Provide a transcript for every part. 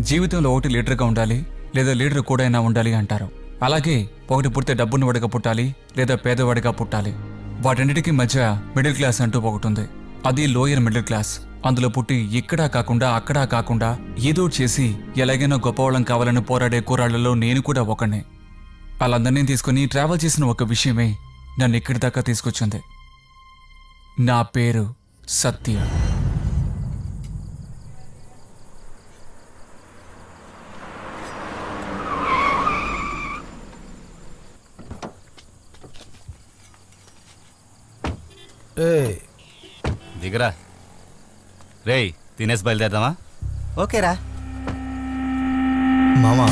జీవితంలో ఒకటి లీడర్గా ఉండాలి లేదా లీడర్ కూడా అయినా ఉండాలి అంటారు. అలాగే ఒకటి పుడితే డబ్బున్నవాడిగా పుట్టాలి లేదా పేదవాడిగా పుట్టాలి. వాటన్నిటికీ మధ్య మిడిల్ క్లాస్ అంటూ ఒకటి ఉంది. అది లోయర్ మిడిల్ క్లాస్. అందులో పుట్టి ఇక్కడా కాకుండా అక్కడా కాకుండా ఏదో చేసి ఎలాగైనా గొప్పవాళ్ళం కావాలని పోరాడే కూరాళ్లలో నేను కూడా ఒకనే. వాళ్ళందరినీ తీసుకుని ట్రావెల్ చేసిన ఒక విషయమే నన్ను ఇక్కడి దాకా తీసుకొచ్చింది. నా పేరు సత్య. దిగరా రేయ్, తినేసి బయలుదేరదామా? ఓకేరా మామా.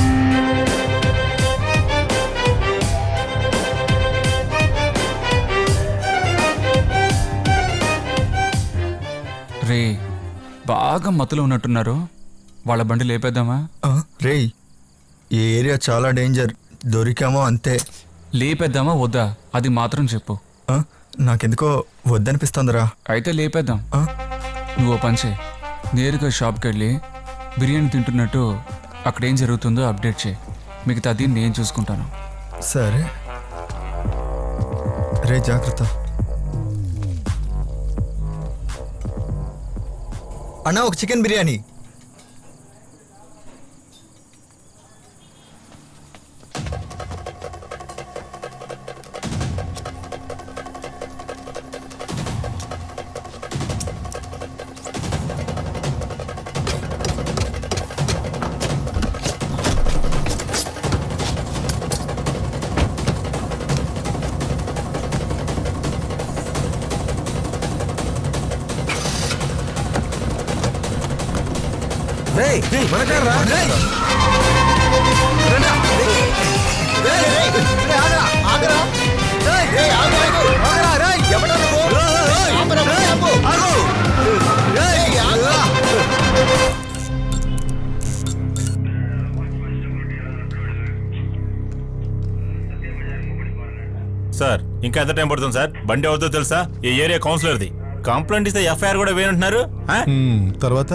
రే, బాగా మత్తులో ఉన్నట్టున్నారు. వాళ్ళ బండి లేపేద్దామా? రేయ్, ఈ ఏరియా చాలా డేంజర్. దొరికామో అంతే. లేపేద్దామా వద్దా అది మాత్రం చెప్పు. నాకెందుకో వద్దనిపిస్తుందిరా. అయితే లేపేద్దాం. నువ్వు పంచే నేరుగా షాప్కి వెళ్ళి బిర్యానీ తింటున్నట్టు అక్కడేం జరుగుతుందో అప్డేట్ చేయి. మిగతాది నేను చూసుకుంటాను. సరే రే, జాగ్రత్త. అన్నా, ఒక చికెన్ బిర్యానీ. సార్, ఇంకా ఎంత టైం పడుతుంది సార్? బండి అవుతుందో తెలుసా? ఈ ఏరియా కౌన్సిలర్ది. కంప్లైంట్ ఇస్తే ఎఫ్ఐఆర్ కూడా వేయంటున్నారు. తర్వాత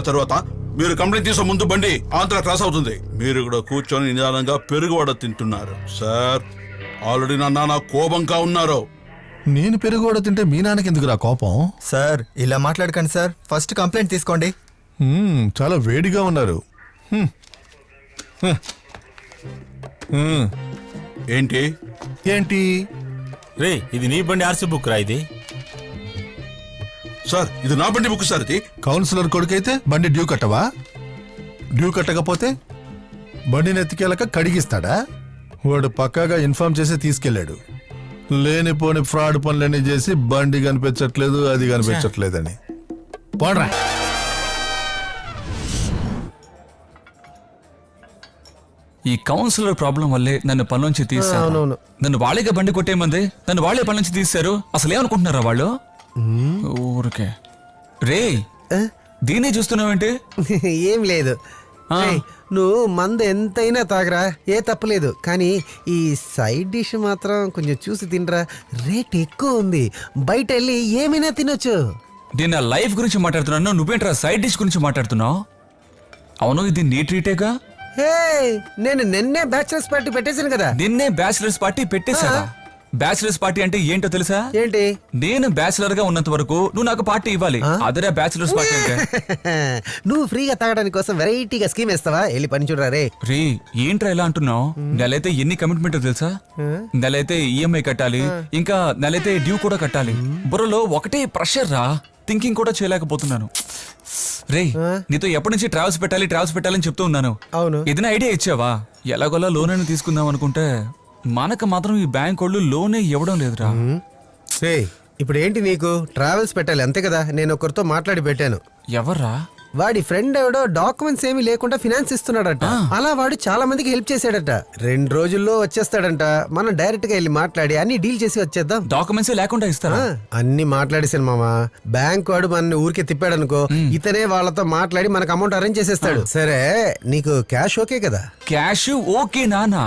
తర్వాత మీరు కంప్లైంట్ చేసే ముందు బండి ఆంధ్ర క్రాస్ అవుతుంది. మీరు కూడా కూర్చొని నిదానంగా పెరుగువడ తింటున్నారు. సార్, ఆల్రెడీ నా కోపంగా ఉన్నారు. నేను పెరుగోడ తింటే మీ నాన్నకి ఎందుకురా కోపం? సార్, ఇలా మాట్లాడకండి సార్. ఫస్ట్ కంప్లైంట్ తీసుకోండి. చాలా వేడిగా ఉన్నారు. ఏంటి ఏంటి? రే, ఇది నీ బండి ఆర్సీ బుక్ రా. ఇది సార్, ఇది నా బండి బుక్ సార్. ఇది కౌన్సిలర్ కొడుకైతే బండి డ్యూ కట్టవా? డ్యూ కట్టకపోతే బండిని ఎత్తికెళ్ళక కడిగిస్తాడా? వాడు పక్కాగా ఇన్ఫార్మ్ చేసి తీసుకెళ్ళాడు. లేనిపోని ఫ్రాడ్ పనులన్నీ చేసి బండి కనిపించట్లేదు, అది కనిపించట్లేదని. పోడ్రా. ఈ కౌన్సిలర్ ప్రాబ్లం వల్లే నన్ను పని నుంచి తీశారు. నన్ను వాళ్ళేగా బండి కొట్టేయమంది, నన్ను వాళ్ళే పని నుంచి తీశారు. అసలు ఏమనుకుంటున్నారా వాళ్ళు? ఊరికే. రే, దీన్ని చూస్తున్నావేంటి? ఏం లేదు. నువ్వు మందు ఎంతైనా తాగరా, ఏ తప్పలేదు. కానీ ఈ సైడ్ డిష్ మాత్రం కొంచెం చూసి తినరా. రేట్ ఎక్కువ ఉంది. బయట వెళ్ళి ఏమైనా తినొచ్చు. నేను నా లైఫ్ గురించి మాట్లాడుతున్నాను, నువ్వేంట్రా సైడ్ డిష్ గురించి మాట్లాడుతున్నావు? అవును, ఇది నీ ట్రీటేగా? నేను నిన్నే బ్యాచిలర్స్ పార్టీ పెట్టేశాను కదా. నిన్నే బ్యాచిలర్స్ పార్టీ పెట్టేశావా? బ్యాచిలర్స్ పార్టీ అంటే ఏంటో తెలుసా? ఏంటి? నేను బ్యాచిలర్ గా ఉన్నంత వరకు నువ్వు నాకు పార్టీ ఇవ్వాలి. అదరే బ్యాచిలర్స్ పార్టీ అంటే. నువ్వు ఫ్రీగా తాగడానికి కోసం వెరైటీగా స్కీమ్ వేస్తావా? వెళ్ళి పని చూడరా. రే, ఏంట్రా ఎలా అంటున్నావు? నెలైతే ఎన్ని కమిట్మెంట్ తెలుసా? నెలైతే ఈఎంఐ కట్టాలి, ఇంకా నెలైతే డ్యూ కూడా కట్టాలి. బుర్రలో ఒకటే ప్రెషర్ రా. థింకింగ్ కూడా చేయలేకపోతున్నాను. రే, నీతో ఎప్పటి నుంచి ట్రావెల్స్ పెట్టాలని చెప్తూ ఉన్నాను. అవును. ఏదైనా ఐడియా ఇచ్చావా? ఎలాగోలా లోన్ అయినా తీసుకుందాం అనుకుంటే మనకు మాత్రం ఈ బ్యాంక్ వాళ్ళు లోనే ఇవ్వడం లేదురా. ఇప్పుడు ఏంటి నీకు? ట్రావెల్స్ పెట్టాలి అంతే కదా. నేను ఒకరితో మాట్లాడి పెట్టాను. ఎవర్రా? వాడి ఫ్రెండ్ ఎవడో డాక్యుమెంట్స్ ఏమీ లేకుండా ఫినాన్స్ ఇస్తున్నాడట. అలా వాడు చాలా మందికి హెల్ప్ చేశాడట. 2 రోజుల్లో వచ్చేస్తాడంట. మనం డైరెక్ట్ గా వెళ్ళి మాట్లాడి అన్ని డీల్ చేసి వచ్చేద్దాం. డాక్యుమెంట్స్ లేకుండా ఇస్తారా? అన్ని మాట్లాడేసాను మామ. బ్యాంక్ వాడు మన ఊరికే తిప్పాడు అనుకో, ఇతనే వాళ్ళతో మాట్లాడి మనకు అమౌంట్ అరేంజ్ చేసేస్తాడు. సరే, నీకు క్యాష్ ఓకే కదా? క్యాష్ ఓకే నానా.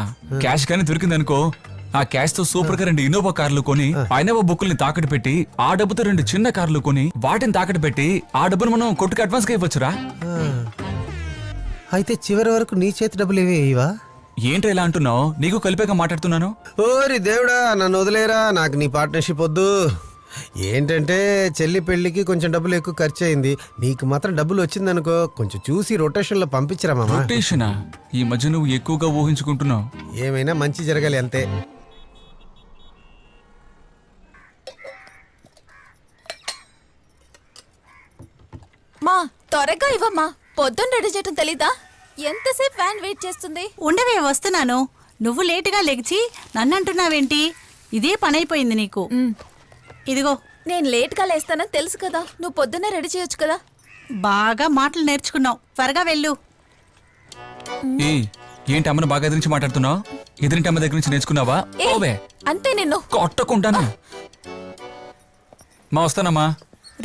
క్యాష్ కానీ దొరికింది అనుకో, ఆ క్యాష్ తో సూపర్ గా 2 ఇన్నోవా కార్లు కొని, ఆ ఇన్నోవా బుక్కుల్ని తాకట్టు పెట్టి, ఆ డబ్బుతో 2 చిన్న కార్లు కొని వాటిని తాకట్టు పెట్టి, ఆ డబ్బును మనం కొట్టుకు అడ్వాన్స్ గా ఇవ్వచ్చురా. అయితే చివరి వరకు నీ చేతి డబ్బులు ఏవి ఇవా? ఏంటో ఇలా అంటున్నావు? నీకు కలిపాక మాట్లాడుతున్నాను. ఓరి దేవుడా, నన్ను వదిలేరా, నాకు నీ పార్ట్నర్షిప్ వద్దు. ఏంటంటే చెల్లి పెళ్లికి కొంచెం డబ్బులు ఎక్కువ ఖర్చు అయింది, నీకు మాత్రం డబ్బులు వచ్చిందనుకో, కొంచెం చూసి రొటేషన్లో పంపించరా మామ. రొటేషనా? ఈ మధ్య నువ్వు ఎక్కువగా ఊహించుకుంటున్నావు. ఏమైనా మంచి జరగాలి అంతే. మా త్వరగా ఇవ్వమ్మా, పొద్దున్న రెడీ చేయటం తెలీదా? ఎంతసేపు వ్యాన్ వెయిట్ చేస్తుంది? ఉండవే, వస్తున్నాను. నువ్వు లేటుగా లెగిచి నన్ను అంటున్నావేంటి? ఇదే పని అయిపోయింది నీకు. ఇదిగో. నేను లేట్గా లేస్తానని తెలుసు కదా, నువ్వు పొద్దున్నే రెడీ చేయొచ్చు కదా. బాగా మాటలు నేర్చుకున్నావు, త్వరగా వెళ్ళు. ఏంటి అమ్మను బాగా ఎదిరించి మాట్లాడుతున్నావు? ఎదిరింటి అమ్మ దగ్గర నుంచి నేర్చుకున్నావా? ఏ, ఓవే అంతే నిన్ను కొట్టకుండాను. మా వస్తానమ్మా.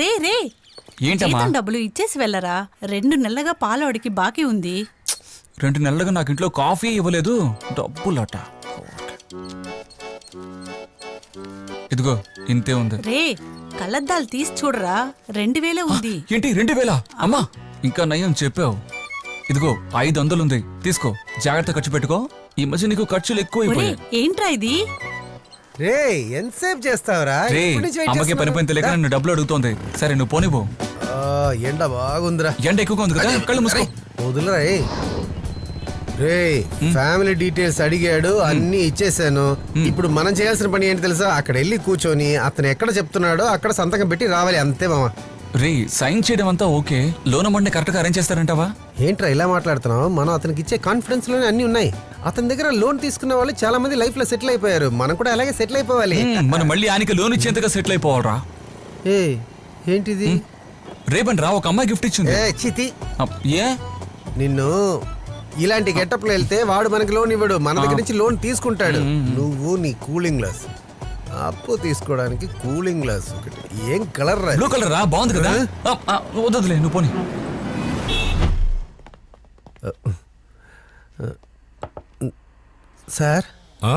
రే రే, ఏంటమ్మా? జీతం డబ్బులు ఇచ్చేసి వెళ్ళరా. 2 నెలలుగా పాలవాడికి బాకీ ఉంది. 2 నెలలుగా నాకు ఇంట్లో కాఫీ ఇవ్వలేదు, డబ్బులట. ఇదిగో ఇంతే ఉంది. రే, కళ్ళద్దాలు తీసి చూడరా, 2000 ఉంది. ఏంటి 2000? అమ్మా ఇంకా నయం చెప్పావు. ఇదిగో 500 ఉంది, తీసుకో, జాగ్రత్త ఖర్చు పెట్టుకో. ఈ మధ్య నీకు ఖర్చులు ఎక్కువ ఒరే, అయిపోయాయి. ఏంట్రా ఇది? రే ఎంతసేపు చేస్తావురా? రే ఎప్పటి నుంచి వెయిట్ అమ్మకి పని చేస్తున్నావు? పని తెలియక నన్ను డబ్బులు అడుగుతోంది. సరే నువ్వు పోనిపో. ఆ, ఎండ బాగుందిరా. ఎండ ఎక్కువగా ఉంది కదా, కళ్ళు మూసుకో. వదులురా. రే ఫ్యామిలీ డీటెయిల్స్ అడిగాడు, అన్ని ఇచ్చేసాను. ఇప్పుడు మనం చేయాల్సిన పని ఏంటి తెలుసా? అక్కడ వెళ్ళి కూర్చొని అతను ఎక్కడ చెప్తున్నాడో అక్కడ సంతకం పెట్టి రావాలి, అంతే మామ. రే సైన్ చేయడం అంతా ఓకే, లోన్ అమౌంట్ కరెక్ట్ గా అరేంజ్ చేస్తారంటావా? ఏంట్రా ఇలా మాట్లాడుతున్నావు? మనం అతనికి ఇచ్చే కాన్ఫిడెన్స్ లోనే అన్ని ఉన్నాయి. అతని దగ్గర లోన్ తీసుకున్న వాళ్ళు చాలా మంది లైఫ్ లో సెటిల్ అయిపోయారు, మనం కూడా అలాగే సెటిల్ అయిపోవాలి. మనం మళ్ళీ ఆయనకి లోన్ ఇచ్చేంతగా సెటిల్ అయిపోవాలరా. ఏ ఏంటిది? రేపని రా, ఒక అమ్మాయి గిఫ్ట్ ఇచ్చింది. ఏ చితి, ఏ నిన్ను ఇలాంటి గెటప్ లో వెళ్తే వాడు మనకి లోన్ ఇవ్వడు, మన దగ్గర నుంచి లోన్ తీసుకుంటాడు. నువ్వు నీ కూలింగ్ గ్లాస్, అప్పు తీసుకోవడానికి కూలింగ్ గ్లాస్ ఒకటి. ఏం కలర్ రా? బ్లూ కలర్ రా, బాగుంది కదా. వద్దులే నువ్వు పోనీ. సార్ ఆ?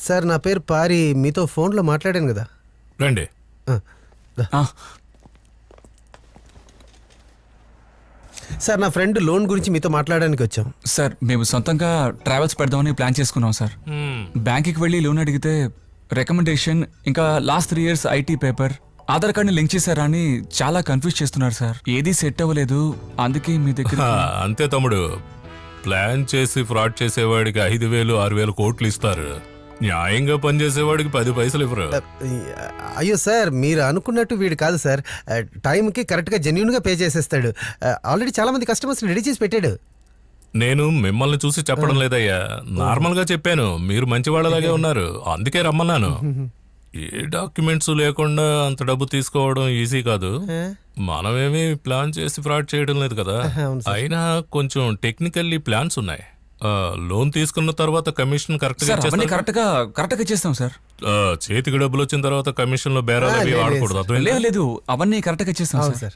సార్ నా పేరు పారి, మీతో ఫోన్లో మాట్లాడాను కదా. రండి. ఆ, సార్ నా ఫ్రెండ్ లోన్ గురించి మీతో మాట్లాడడానికి వచ్చాం. సార్ మేము సొంతంగా ట్రావెల్స్ పెడదామని ప్లాన్ చేసుకున్నాం సార్. బ్యాంక్కి వెళ్ళి లోన్ అడిగితే రికమెండేషన్, ఇంకా last 3 years IT paper, Aadhaar కార్డ్ని లింక్ చేశారా అని చాలా కన్ఫ్యూజ్ చేస్తున్నారు సార్. ఏది సెట్ అవ్వలేదు, అందుకే మీ దగ్గర. అంతే తమ్ముడు, ప్లాన్ చేసి ఫ్రాడ్ చేసేవాడికి 5,000 6,000 కోట్లు ఇస్తారు, న్యాయంగా పనిచేసేవాడికి 10 పైసలు ఇవ్వరు. అయ్యో సార్, మీరు అనుకున్నట్టు వీడు కాదు సార్. టైంకి కరెక్ట్గా జెన్యున్గా పే చేసేస్తాడు. ఆల్రెడీ చాలా మంది కస్టమర్స్ రెడీ చేసి పెట్టాడు. నేను మిమ్మల్ని చూసి చెప్పడం లేదయ్యా, నార్మల్ గా చెప్పాను. మీరు మంచి వాళ్ళలాగే ఉన్నారు, అందుకే రమ్మన్నాను. ఏ డాక్యుమెంట్స్ లేకుండా అంత డబ్బు తీసుకోవడం ఈజీ కాదు. మనమేమి ప్లాన్ చేసి ఫ్రాడ్ చేయడం లేదు కదా. అయినా కొంచెం టెక్నికల్లీ ప్లాన్స్ ఉన్నాయి. లోన్ తీసుకున్న తర్వాత కమిషన్ కరెక్ట్ గా సార్ అవన్నీ ఇచ్చేస్తారా? కరెక్ట్గా ఇచ్చేస్తాం సార్. చేతికి డబ్బులు వచ్చిన తర్వాత కమిషన్ లో బేరాలు అవి ఆడకూడదు, అర్థమైందా? లేదు లేదు, అవన్నీ కరెక్ట్గా ఇచ్చేస్తాం అవును సార్. సార్.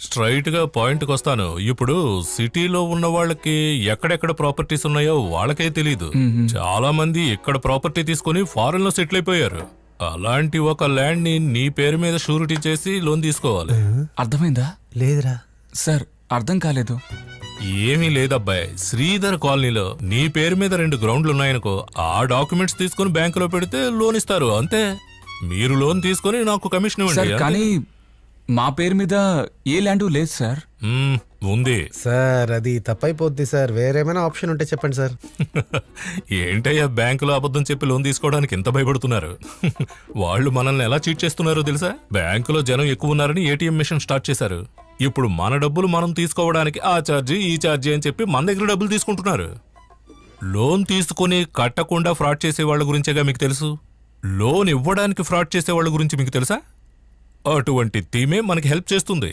స్ట్రైట్ గా పాయింట్ కి వస్తాను. ఇప్పుడు సిటీలో ఉన్న వాళ్ళకి ఎక్కడెక్కడ ప్రాపర్టీస్ ఉన్నాయో వాళ్ళకే తెలీదు. చాలా మంది ఇక్కడ ప్రాపర్టీ తీసుకొని ఫారెన్ లో సెటిల్ అయిపోయారు. అలాంటి ఒక ల్యాండ్ ని నీ పేరు మీద షూరిటీ చేసి లోన్ తీసుకోవాలి. అర్థమైందా? లేదురా సార్ అర్థం కాలేదు. ఏమీ లేదబ్బాయి, శ్రీధర్ కాలనీలో నీ పేరు మీద 2 గ్రౌండ్లు ఉన్నాయనుకో, ఆ డాక్యుమెంట్స్ తీసుకొని బ్యాంకులో పెడితే లోన్ ఇస్తారు, అంతే. మీరు లోన్ తీసుకొని నాకు కమిషన్ సార్ ఇవ్వండి. కానీ మా పేరు మీద ఏ ల్యాండ్ లేదు సార్. ఉంది. సార్ అది తప్పైపోద్ది సార్, వేరేమైనా ఆప్షన్ ఉంటే చెప్పండి సార్. ఏంటయ్యా బ్యాంకులో అబద్ధం చెప్పి లోన్ తీసుకోవడానికి ఎంత భయపడుతున్నారు? వాళ్ళు మనల్ని ఎలా చీట్ చేస్తున్నారో తెలుసా? బ్యాంకులో జనం ఎక్కువ ఉన్నారని ఏటీఎం మిషన్ స్టార్ట్ చేశారు. ఇప్పుడు మన డబ్బులు మనం తీసుకోవడానికి ఆ ఛార్జీ ఈ ఛార్జీ అని చెప్పి మన దగ్గర డబ్బులు తీసుకుంటున్నారు. లోన్ తీసుకుని కట్టకుండా ఫ్రాడ్ చేసే వాళ్ళ గురించేగా మీకు తెలుసు. లోన్ ఇవ్వడానికి ఫ్రాడ్ చేసే వాళ్ళ గురించి మీకు తెలుసా? అటువంటి టీమే మనకి హెల్ప్ చేస్తుంది.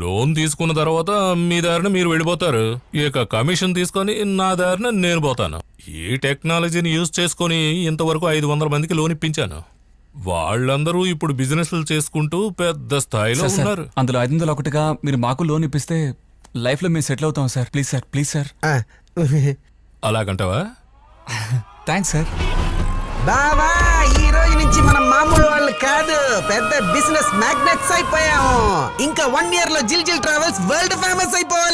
లోన్ తీసుకున్న తర్వాత మీ దారిన మీరు వెళ్ళిపోతారు, ఇక కమిషన్ తీసుకొని నా దారిన నేను పోతాను. ఈ టెక్నాలజీని యూజ్ చేసుకొని ఇంతవరకు 500 మందికి లోన్ ఇప్పించాను. వాళ్ళందరూ ఇప్పుడు బిజినెస్లు చేసుకుంటూ పెద్ద స్థాయిలో సార్, సార్, ఉన్నారు. అందులో 501గా మీరు మాకు లోన్ ఇప్పిస్తే లైఫ్ లో మేము సెటిల్ అవుతాం sir. Please sir, please sir. అలాగంటావా? Thanks sir. బాబా ఈ రోజు నుంచి మనం మామూలు వాళ్ళు కాదు, పెద్ద బిజినెస్ మ్యాగ్నెట్స్ అయిపోయాము. ఇంకా 1 year లో జిల్ ట్రావెల్స్ వరల్డ్ ఫేమస్ అయిపోవాలి.